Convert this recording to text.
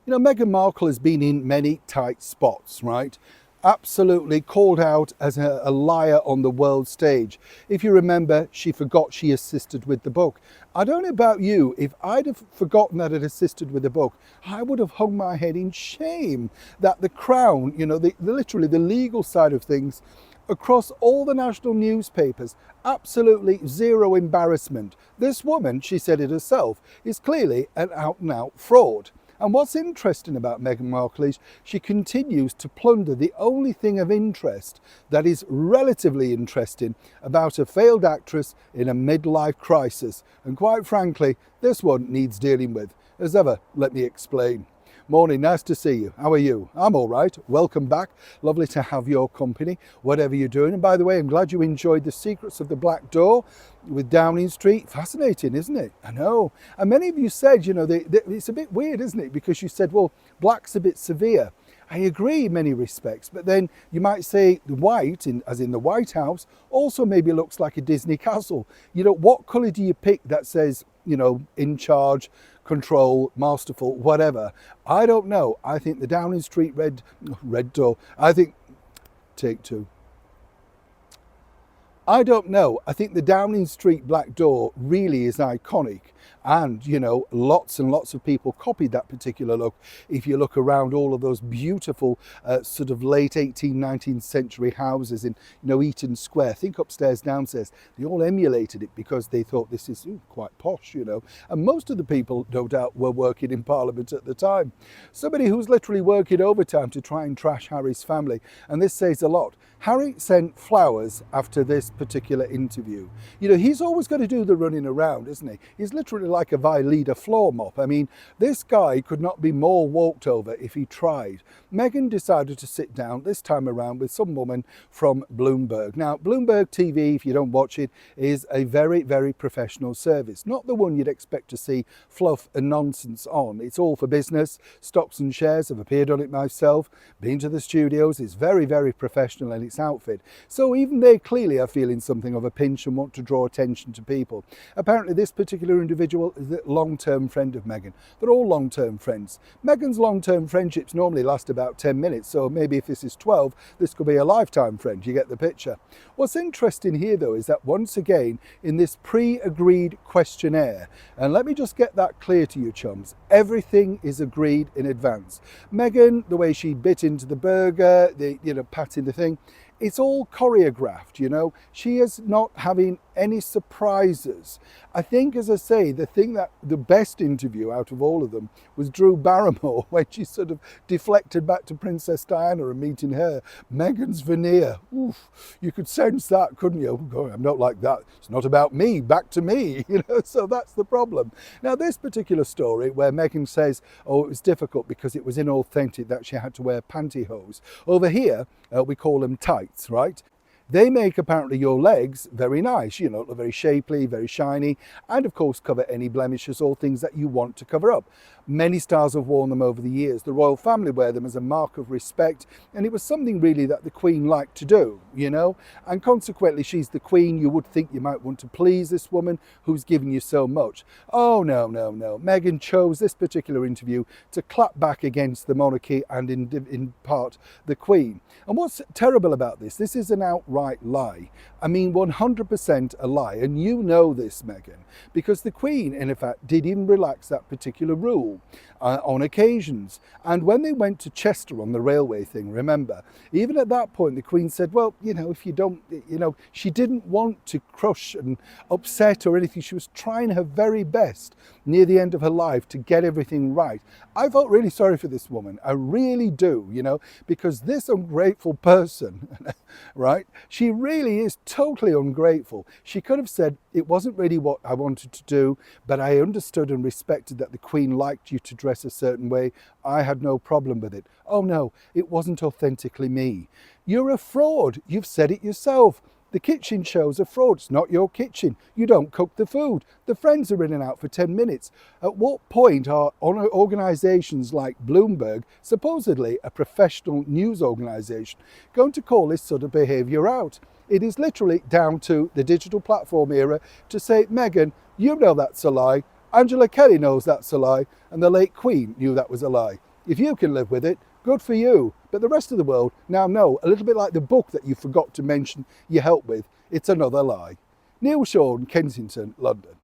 You know, Meghan Markle has been in many tight spots, right? Absolutely called out as a liar on the world stage. If you remember, she forgot she assisted with the book. I don't know about you, if I'd have forgotten that I'd assisted with the book, I would have hung my head in shame that the Crown, you know, literally the legal side of things, across all the national newspapers, absolutely zero embarrassment. This woman, she said it herself, is clearly an out and out fraud. And what's interesting about Meghan Markle is she continues to plunder the only thing of interest that is relatively interesting about a failed actress in a midlife crisis. And quite frankly, this one needs dealing with. As ever, let me explain. Morning, nice to see you. How are you? I'm all right. Welcome back. Lovely to have your company, whatever you're doing. And by the way, I'm glad you enjoyed The Secrets of the Black Door with Downing Street. Fascinating, isn't it? I know. And many of you said, you know, it's a bit weird, isn't it? Because you said, well, black's a bit severe. I agree in many respects, but then you might say the white, as in the White House, also maybe looks like a Disney castle. You know, what colour do you pick that says, you know, in charge, control, masterful, whatever? I don't know. I think the Downing Street red door, I think, take two. I don't know. I think the Downing Street Black Door really is iconic. And, you know, lots and lots of people copied that particular look. If you look around all of those beautiful sort of late 18th, 19th century houses in, you know, Eaton Square, think upstairs, downstairs, they all emulated it because they thought this is quite posh, you know. And most of the people, no doubt, were working in Parliament at the time. Somebody who's literally working overtime to try and trash Harry's family. And this says a lot. Harry sent flowers after this particular interview. You know, he's always got to do the running around, isn't he? He's literally like a Leader floor mop. I mean, this guy could not be more walked over if he tried. Meghan decided to sit down this time around with some woman from Bloomberg. Now, Bloomberg TV, if you don't watch it, is a very, very professional service. Not the one you'd expect to see fluff and nonsense on. It's all for business. Stocks and shares. I've appeared on it myself, been to the studios. It's very, very professional in its outfit. So even they clearly are feeling something of a pinch and want to draw attention to people. Apparently this particular individual is a long-term friend of Meghan. They're all long-term friends. Meghan's long-term friendships normally last about 10 minutes, so maybe if this is 12, this could be a lifetime friend. You get the picture. What's interesting here though is that once again in this pre-agreed questionnaire, and let me just get that clear to you chums, everything is agreed in advance. Meghan, the way she bit into the burger, the, you know, patting the thing, it's all choreographed, you know. She is not having any surprises. I think, as I say, the best interview out of all of them was Drew Barrymore, when she sort of deflected back to Princess Diana and meeting her. Meghan's veneer, oof, you could sense that, couldn't you? Oh, I'm not like that. It's not about me, back to me, you know, so that's the problem. Now, this particular story where Meghan says, oh, it was difficult because it was inauthentic that she had to wear pantyhose. Over here, we call them tights, right? They make apparently your legs very nice, you know, very shapely, very shiny, and of course cover any blemishes or things that you want to cover up. Many stars have worn them over the years. The royal family wear them as a mark of respect, and it was something really that the Queen liked to do, you know, and consequently she's the Queen. You would think you might want to please this woman who's given you so much. Oh no, no, no. Meghan chose this particular interview to clap back against the monarchy and in part the Queen. And what's terrible about this is an outright lie. I mean, 100% a lie, and you know this, Meghan, because the Queen, in effect, did even relax that particular rule on occasions. And when they went to Chester on the railway thing, remember, even at that point, the Queen said, well, you know, if you don't, you know, she didn't want to crush and upset or anything. She was trying her very best near the end of her life to get everything right. I felt really sorry for this woman. I really do, you know, because this ungrateful person, right, she really is totally ungrateful. She could have said, it wasn't really what I wanted to do, but I understood and respected that the Queen liked you to dress a certain way. I had no problem with it. Oh no, it wasn't authentically me. You're a fraud. You've said it yourself. The kitchen show's a fraud. It's not your kitchen. You don't cook the food. The friends are in and out for 10 minutes. At what point are organisations like Bloomberg, supposedly a professional news organisation, going to call this sort of behaviour out? It is literally down to the digital platform era to say, Meghan, you know that's a lie. Angela Kelly knows that's a lie. And the late Queen knew that was a lie. If you can live with it, good for you. But the rest of the world, now know, a little bit like the book that you forgot to mention you helped with, it's another lie. Neil Shawn, Kensington, London.